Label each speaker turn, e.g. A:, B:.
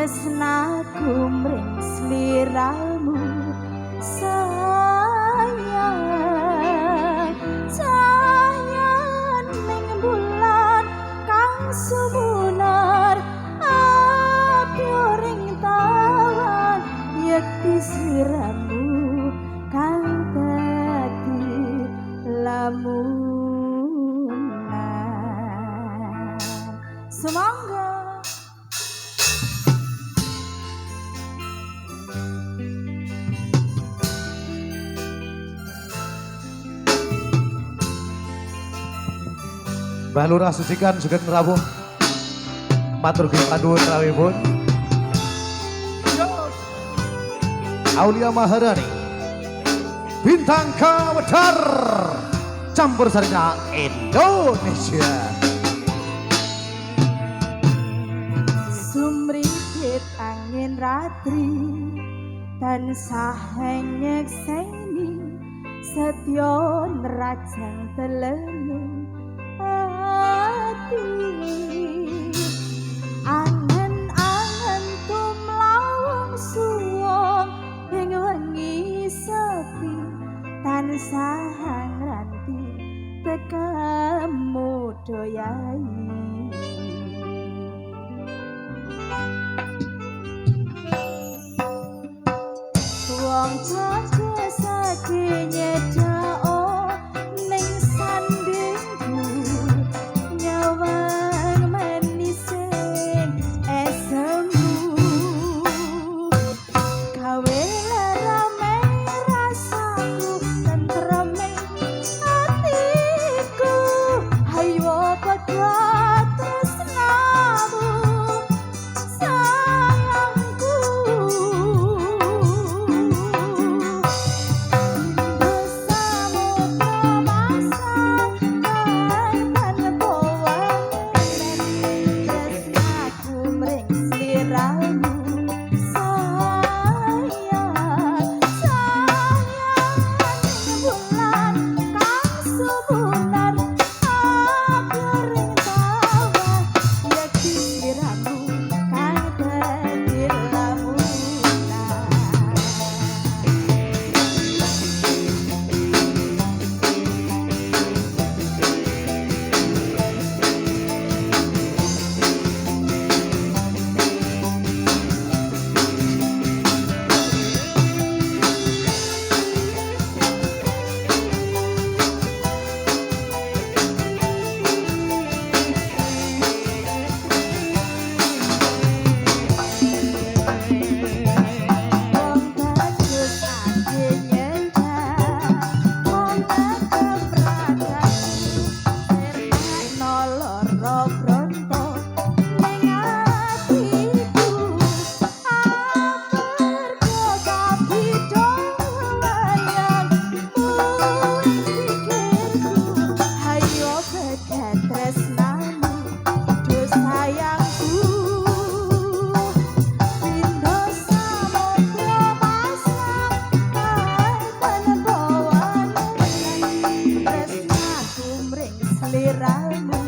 A: tresnaku mring sliramu sayang cahya ning bulan kang sumunar api ring tawan yekti sliramu kang dadi lamunan. Semoga
B: Mbah Lurah Sucikan Sugeng rawuh matur panuwun rawuhipun. Aulia Maharani Bintang Kawedar campur sarina Indonesia.
A: Sumripit angin ratri tansah nyekseni setya nerajang telene ati angen-angen tumlawung suwung ing wengi sepi tansah ngranti tekamu doyai. Wong jago sakine dao ning sandingku nyawang manisin esemu gawe rame rasaku tentreme atiku hayo padha tresnamu sayangku. Seliramu